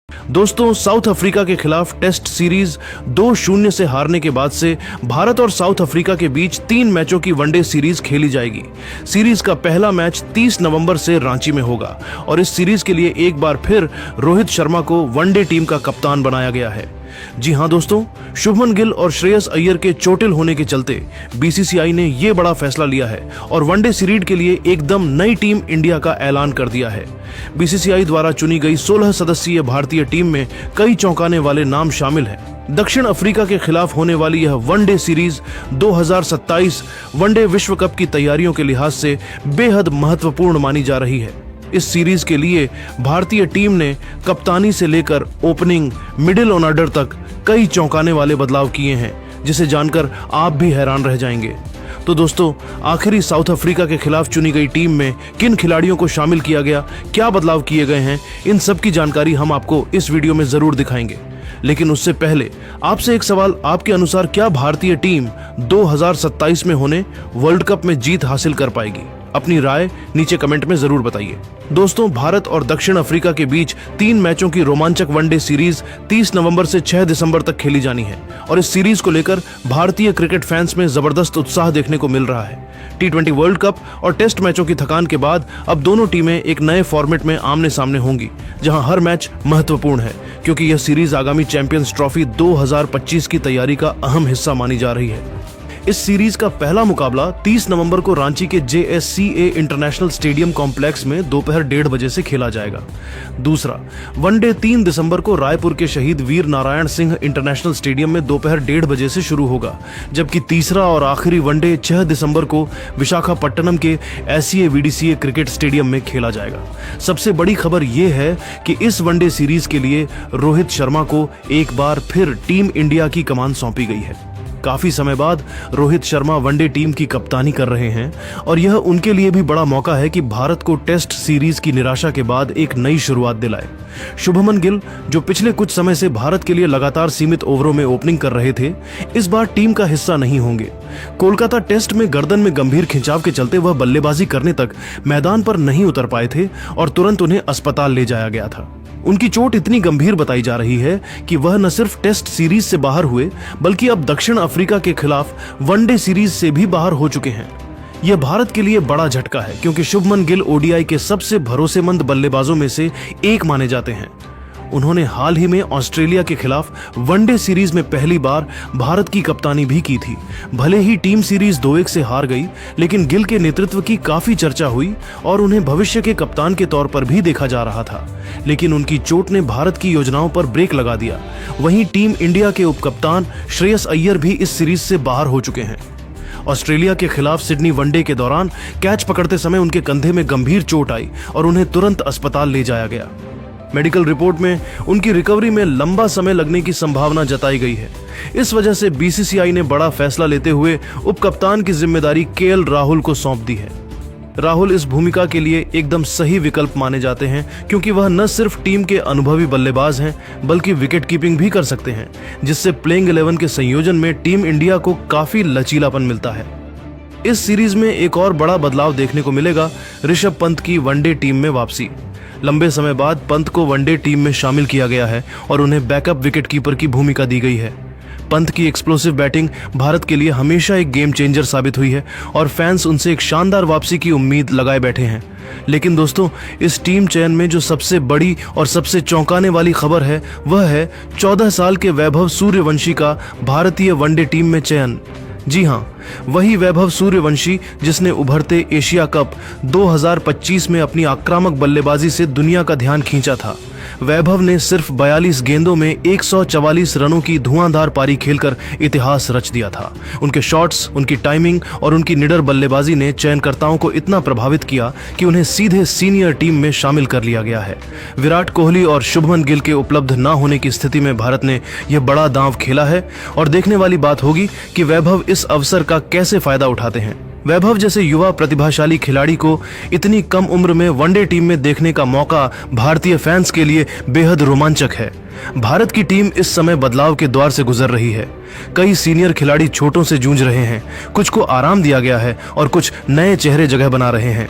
दोस्तों, south Africa के खिलाफ टेस्ट सीरीज 2-0 से हारने के बाद से भारत और साउथ अफ्रीका के बीच 3 मैचों की वनडे सीरीज खेली जाएगी। सीरीज का पहला मैच 30 नवंबर से रांची में होगा और इस सीरीज के लिए एक बार फिर रोहित शर्मा को वनडे टीम का कप्तान बनाया गया है। जी हां दोस्तों, शुभमन गिल और श्रेयस अय्यर के चोटिल होने के चलते बीसीसीआई ने यह बड़ा फैसला लिया है और वनडे सीरीज के लिए एकदम नई टीम इंडिया का ऐलान कर दिया है। बीसीसीआई द्वारा चुनी गई 16 सदस्यीय भारतीय टीम में कई चौंकाने वाले नाम शामिल हैं। दक्षिण अफ्रीका के खिलाफ होने वाली यह वनडे सीरीज 2027 वनडे विश्व कप की तैयारियों के लिहाज से बेहद महत्वपूर्ण मानी जा रही है। इस सीरीज के लिए भारतीय टीम ने कप्तानी से लेकर ओपनिंग, मिडिल ऑर्डर तक कई चौंकाने वाले बदलाव किए हैं, जिसे जानकर आप भी हैरान रह जाएंगे। तो दोस्तों, आखिरी साउथ अफ्रीका के खिलाफ चुनी गई टीम में किन खिलाड़ियों को शामिल किया गया, क्या बदलाव किए गए हैं, इन सब की जानकारी हम आपको इस वीडियो में जरूर दिखाएंगे। लेकिन उससे पहले आपसे एक सवाल, आपके अनुसार क्या भारतीय टीम 2027 में होने वर्ल्ड कप में जीत हासिल कर पाएगी? अपनी राय नीचे कमेंट में जरूर बताइए। दोस्तों, भारत और दक्षिण अफ्रीका के बीच 3 मैचों की रोमांचक वनडे सीरीज 30 नवंबर से 6 दिसंबर तक खेली जानी है और इस सीरीज को लेकर भारतीय क्रिकेट फैंस में जबरदस्त उत्साह देखने को मिल रहा है। T20 वर्ल्ड कप और टेस्ट मैचों की थकान के बाद अब दोनों टीमें एक नए फॉर्मेट में आमने सामने होंगी, जहां हर मैच महत्वपूर्ण है, क्योंकि यह सीरीज आगामी चैंपियंस ट्रॉफी 2025 की तैयारी का अहम हिस्सा मानी जा रही है। इस सीरीज का पहला मुकाबला 30 नवंबर को रांची के JSCA इंटरनेशनल स्टेडियम कॉम्प्लेक्स में दोपहर 1:30 बजे से खेला जाएगा। दूसरा वनडे 3 दिसंबर को रायपुर के शहीद वीर नारायण सिंह इंटरनेशनल स्टेडियम में दोपहर 1:30 बजे से शुरू होगा, जबकि तीसरा और आखिरी वनडे 6 दिसंबर को विशाखापट्टनम के SCA VDCA क्रिकेट स्टेडियम में खेला जाएगा। सबसे बड़ी खबर यह है कि इस वनडे सीरीज के लिए रोहित शर्मा को एक बार फिर टीम इंडिया की कमान सौंपी गई है। काफी समय बाद रोहित शर्मा वनडे टीम की कप्तानी कर रहे हैं और यह उनके लिए भी बड़ा मौका है कि भारत को टेस्ट सीरीज की निराशा के बाद एक नई शुरुआत दिलाए। शुभमन गिल, जो पिछले कुछ समय से भारत के लिए लगातार सीमित ओवरों में ओपनिंग कर रहे थे, इस बार टीम का हिस्सा नहीं होंगे। कोलकाता टेस्ट में गर्दन में गंभीर खिंचाव के चलते वह बल्लेबाजी करने तक मैदान पर नहीं उतर पाए थे और तुरंत उन्हें अस्पताल ले जाया गया था। उनकी चोट इतनी गंभीर बताई जा रही है कि वह न सिर्फ टेस्ट सीरीज से बाहर हुए, बल्कि अब दक्षिण अफ्रीका के खिलाफ वनडे सीरीज से भी बाहर हो चुके हैं। यह भारत के लिए बड़ा झटका है, क्योंकि शुभमन गिल ODI के सबसे भरोसेमंद बल्लेबाजों में से एक माने जाते हैं। उन्होंने हाल ही में ऑस्ट्रेलिया के खिलाफ वनडे सीरीज में पहली बार भारत की कप्तानी भी की थी। भले ही टीम सीरीज 2-1 से हार गई, लेकिन गिल के नेतृत्व की काफी चर्चा हुई और उन्हें भविष्य के कप्तान के तौर पर भी देखा जा रहा था। लेकिन उनकी चोट ने भारत की योजनाओं पर ब्रेक लगा दिया। वहीं टीम इंडिया के उपकप्तान श्रेयस अय्यर भी इस सीरीज से बाहर हो चुके हैं। ऑस्ट्रेलिया के खिलाफ सिडनी वनडे के दौरान कैच पकड़ते समय उनके कंधे में गंभीर चोट आई और उन्हें तुरंत अस्पताल ले जाया गया। मेडिकल रिपोर्ट में उनकी रिकवरी में लंबा समय लगने की संभावना जताई गई है। इस वजह से बीसीसीआई ने बड़ा फैसला लेते हुए उपकप्तान की जिम्मेदारी KL राहुल को सौंप दी है। राहुल इस भूमिका के लिए एकदम सही विकल्प माने जाते हैं, क्योंकि वह न सिर्फ टीम के अनुभवी बल्लेबाज हैं, बल्कि विकेट कीपिंग भी कर सकते हैं, जिससे प्लेइंग 11 के संयोजन में टीम इंडिया को काफी लचीलापन मिलता है। इस सीरीज में एक और बड़ा बदलाव देखने को मिलेगा, ऋषभ पंत की वनडे टीम में वापसी। लंबे समय बाद पंत को वनडे टीम में शामिल किया गया है और उन्हें बैकअप विकेटकीपर की भूमिका दी गई है। पंत की एक्सप्लोसिव बैटिंग भारत के लिए हमेशा एक गेम चेंजर साबित हुई है और फैंस उनसे एक शानदार वापसी की उम्मीद लगाए बैठे हैं। लेकिन दोस्तों, इस टीम चयन में जो सबसे बड़ी और सबसे चौंकाने वाली खबर है, वह है 14 साल के वैभव सूर्यवंशी का भारतीय वनडे टीम में चयन। जी हां, वही वैभव सूर्यवंशी जिसने उभरते एशिया कप 2025 में अपनी आक्रामक बल्लेबाजी से दुनिया का ध्यान खींचा था। वैभव ने सिर्फ 42 गेंदों में 144 रनों की धुआंधार पारी खेलकर इतिहास रच दिया था। उनके शॉट्स, उनकी टाइमिंग और उनकी निडर बल्लेबाजी ने चयनकर्ताओं को इतना प्रभावित किया कि उन्हें सीधे सीनियर टीम में शामिल कर लिया गया है। विराट कोहली और शुभमन गिल के उपलब्ध न होने की स्थिति में भारत ने यह बड़ा दांव खेला है और देखने वाली बात होगी कि वैभव इस अवसर का कैसे फायदा उठाते हैं। वैभव जैसे युवा प्रतिभाशाली खिलाड़ी को इतनी कम उम्र में वनडे टीम में देखने का मौका भारतीय फैंस के लिए बेहद रोमांचक है। भारत की टीम इस समय बदलाव के दौर से गुजर रही है। कई सीनियर खिलाड़ी चोटों से जूझ रहे हैं, कुछ को आराम दिया गया है और कुछ नए चेहरे जगह बना रहे हैं।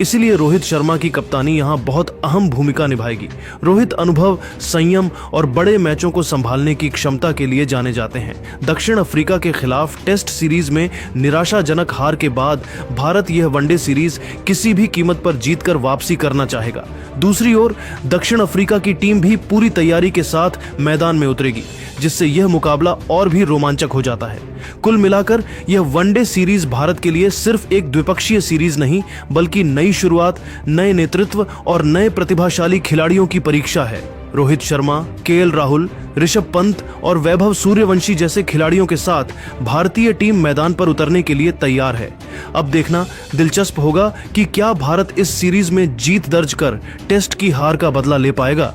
इसीलिए रोहित शर्मा की कप्तानी यहां बहुत अहम भूमिका निभाएगी। रोहित अनुभव, संयम और बड़े मैचों को संभालने की क्षमता के लिए जाने जाते हैं। दक्षिण अफ्रीका के खिलाफ टेस्ट सीरीज में निराशाजनक हार के बाद भारत यह वनडे सीरीज किसी भी कीमत पर जीतकर वापसी करना चाहेगा। दूसरी ओर दक्षिण अफ्रीका की टीम भी पूरी तैयारी के साथ मैदान में उतरेगी, जिससे यह मुकाबला और भी रोमांचक हो जाता है। कुल मिलाकर यह वनडे सीरीज भारत के लिए सिर्फ एक द्विपक्षीय सीरीज नहीं, बल्कि नई शुरुआत, नए नेतृत्व और नए प्रतिभाशाली खिलाड़ियों की परीक्षा है। रोहित शर्मा, केएल राहुल, ऋषभ पंत और वैभव सूर्यवंशी जैसे खिलाड़ियों के साथ भारतीय टीम मैदान पर उतरने के लिए तैयार है। अब देखना दिलचस्प होगा कि क्या भारत इस सीरीज में जीत दर्ज कर टेस्ट की हार का बदला ले पाएगा।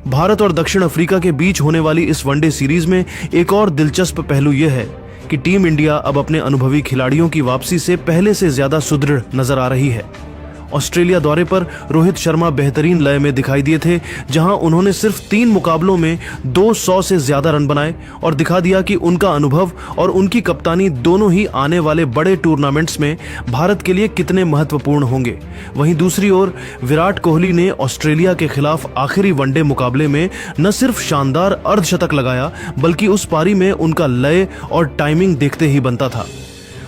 भारत और दक्षिण अफ्रीका के बीच होने वाली इस वनडे सीरीज में एक और दिलचस्प पहलू यह है कि टीम इंडिया अब अपने अनुभवी खिलाड़ियों की वापसी से पहले से ज्यादा सुदृढ़ नजर आ रही है। ऑस्ट्रेलिया दौरे पर रोहित शर्मा बेहतरीन लय में दिखाई दिए थे, जहां उन्होंने सिर्फ 3 मुकाबलों में 200 से ज्यादा रन बनाए और दिखा दिया कि उनका अनुभव और उनकी कप्तानी दोनों ही आने वाले बड़े टूर्नामेंट्स में भारत के लिए कितने महत्वपूर्ण होंगे। वहीं दूसरी ओर विराट कोहली ने ऑस्ट्रेलिया के खिलाफ आखिरी वनडे मुकाबले में न सिर्फ शानदार अर्धशतक लगाया, बल्कि उस पारी में उनका लय और टाइमिंग देखते ही बनता था।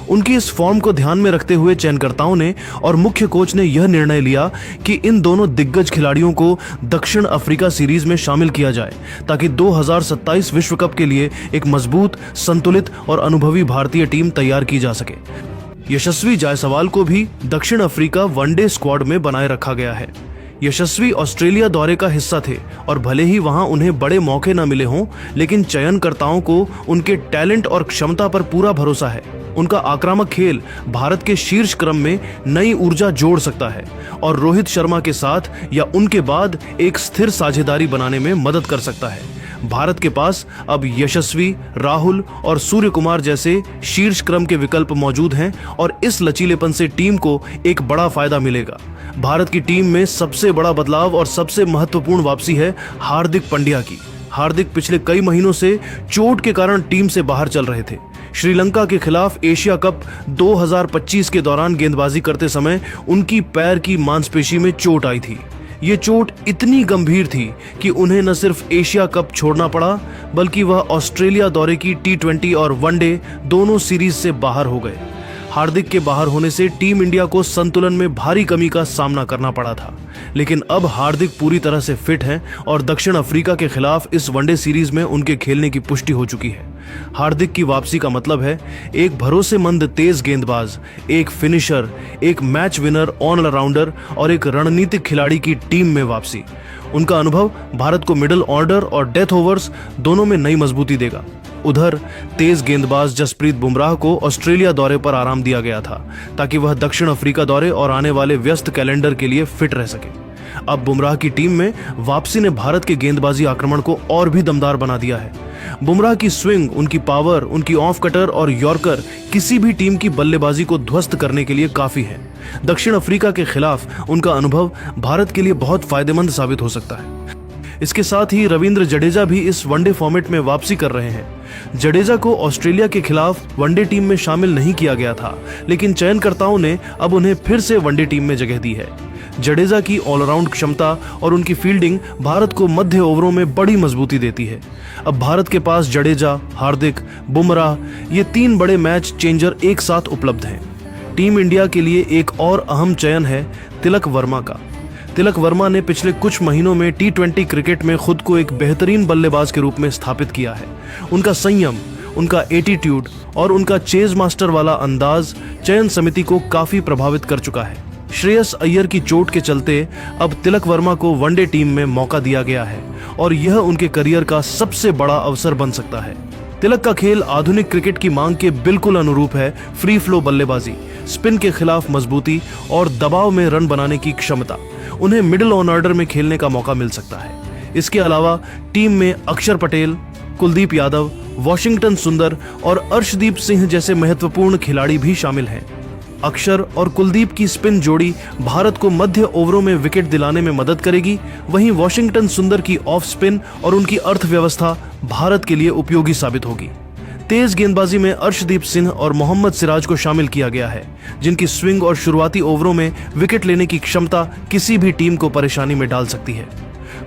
उनकी इस फॉर्म को ध्यान में रखते हुए चयनकर्ताओं ने और मुख्य कोच ने यह निर्णय लिया कि इन दोनों दिग्गज खिलाड़ियों को दक्षिण अफ्रीका सीरीज में शामिल किया जाए, ताकि 2027 विश्व कप के लिए एक मजबूत, संतुलित और अनुभवी भारतीय टीम तैयार की जा सके। यशस्वी जायसवाल को भी दक्षिण अफ्रीका वनडे स्क्वाड में बनाए रखा गया है। यशस्वी ऑस्ट्रेलिया दौरे का हिस्सा थे और भले ही वहां उन्हें बड़े मौके न मिले हों, लेकिन चयनकर्ताओं को उनके टैलेंट और क्षमता पर पूरा भरोसा है। उनका आक्रामक खेल भारत के शीर्ष क्रम में नई ऊर्जा जोड़ सकता है और रोहित शर्मा के साथ या उनके बाद एक स्थिर साझेदारी बनाने में मदद कर सकता है। भारत के पास अब यशस्वी, राहुल और सूर्य कुमार जैसे शीर्ष क्रम के विकल्प मौजूद हैं और इस लचीलेपन से टीम को एक बड़ा फायदा मिलेगा। भारत की टीम में सबसे बड़ा बदलाव और सबसे महत्वपूर्ण वापसी है हार्दिक पांड्या की। हार्दिक पिछले कई महीनों से चोट के कारण टीम से बाहर चल रहे थे। श्रीलंका के खिलाफ एशिया कप 2025 के दौरान गेंदबाजी करते समय उनकी पैर की मांसपेशी में चोट आई थी। ये चोट इतनी गंभीर थी कि उन्हें न सिर्फ एशिया कप छोड़ना पड़ा, बल्कि वह ऑस्ट्रेलिया दौरे की T20 और वनडे दोनों सीरीज से बाहर हो गए। हार्दिक के बाहर होने से टीम इंडिया को संतुलन में भारी कमी का सामना करना पड़ा था, लेकिन अब हार्दिक पूरी तरह से फिट हैं और दक्षिण अफ्रीका के खिलाफ इस वनडे सीरीज में उनके खेलने की पुष्टि हो चुकी है। हार्दिक की वापसी का मतलब है एक भरोसेमंद तेज गेंदबाज, एक फिनिशर, एक मैच विनर ऑलराउंडर और एक रणनीतिक खिलाड़ी की टीम में वापसी। उनका अनुभव भारत को मिडिल ऑर्डर और डेथ ओवर्स दोनों में नई मजबूती देगा। उधर तेज गेंदबाज जसप्रीत बुमराह को ऑस्ट्रेलिया दौरे पर आराम दिया गया था, ताकि वह दक्षिण अफ्रीका दौरे और आने वाले व्यस्त कैलेंडर के लिए फिट रह सके। अब बुमराह की टीम में वापसी ने भारत के गेंदबाजी आक्रमण को और भी दमदार बना दिया है। बुमराह की स्विंग, उनकी पावर, उनकी ऑफ कटर और यॉर्कर किसी भी टीम की बल्लेबाजी को ध्वस्त करने के लिए काफी है। दक्षिण अफ्रीका के खिलाफ उनका अनुभव भारत के लिए बहुत फायदेमंद साबित हो सकता है। इसके साथ ही रविंद्र जडेजा भी इस वनडे फॉर्मेट में वापसी कर रहे हैं। जडेजा को ऑस्ट्रेलिया के खिलाफ वनडे टीम में शामिल नहीं किया गया था, लेकिन चयनकर्ताओं ने अब उन्हें फिर से वनडे टीम में जगह दी है। जडेजा की ऑलराउंड क्षमता और उनकी फील्डिंग भारत को मध्य ओवरों में बड़ी मजबूती देती है। अब भारत के पास जडेजा, हार्दिक, बुमराह ये 3 बड़े मैच चेंजर एक साथ उपलब्ध हैं। टीम इंडिया के लिए एक और अहम चयन है तिलक वर्मा का। तिलक वर्मा ने पिछले कुछ महीनों में T20 क्रिकेट में खुद को एक बेहतरीन बल्लेबाज के रूप में स्थापित किया है। उनका संयम, उनका एटीट्यूड और उनका चेज मास्टर वाला अंदाज चयन समिति को काफी प्रभावित कर चुका है। श्रेयस अय्यर की चोट के चलते अब तिलक वर्मा को वनडे टीम में मौका दिया गया है और यह उनके करियर का सबसे बड़ा अवसर बन सकता है। तिलक का खेल आधुनिक क्रिकेट की मांग के बिल्कुल अनुरूप है। फ्री फ्लो बल्लेबाजी, स्पिन के खिलाफ मजबूती और दबाव में रन बनाने की क्षमता। उन्हें मिडिल ऑन ऑर्डर में खेलने का मौका मिल सकता है। इसके अलावा टीम में अक्षर पटेल, कुलदीप यादव, वॉशिंगटन सुंदर और अर्शदीप सिंह जैसे महत्वपूर्ण खिलाड़ी भी शामिल हैं। अक्षर और कुलदीप की स्पिन जोड़ी भारत को मध्य ओवरों में विकेट दिलाने में मदद करेगी। वहीं वॉशिंगटन सुंदर की ऑफ स्पिन और उनकी अर्थव्यवस्था भारत के लिए उपयोगी साबित होगी। तेज गेंदबाजी में अर्शदीप सिंह और मोहम्मद सिराज को शामिल किया गया है, जिनकी स्विंग और शुरुआती ओवरों में विकेट लेने की क्षमता किसी भी टीम को परेशानी में डाल सकती है।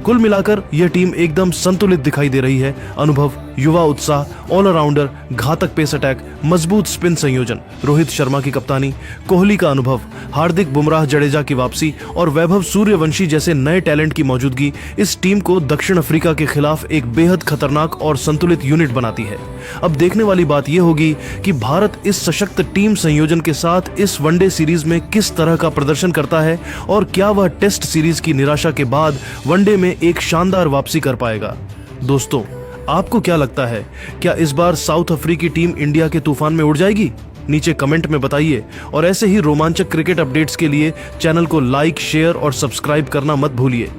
कुल मिलाकर यह टीम एकदम संतुलित दिखाई दे रही है। अनुभव, युवा उत्साह, ऑलराउंडर, घातक पेस अटैक, मजबूत स्पिन संयोजन, रोहित शर्मा की कप्तानी, कोहली का अनुभव, हार्दिक बुमराह जडेजा की वापसी और वैभव सूर्यवंशी जैसे नए टैलेंट की मौजूदगी इस टीम को दक्षिण अफ्रीका के खिलाफ एक बेहद खतरनाक और संतुलित यूनिट बनाती है। अब देखने वाली बात यह होगी कि भारत इस सशक्त टीम संयोजन के साथ इस वनडे सीरीज में किस तरह का प्रदर्शन करता है और क्या वह टेस्ट सीरीज की निराशा के बाद वनडे में एक शानदार वापसी कर पाएगा। दोस्तों, आपको क्या लगता है, क्या इस बार साउथ अफ्रीकी टीम इंडिया के तूफान में उड़ जाएगी? नीचे कमेंट में बताइए और ऐसे ही रोमांचक क्रिकेट अपडेट्स के लिए चैनल को लाइक, शेयर और सब्सक्राइब करना मत भूलिए।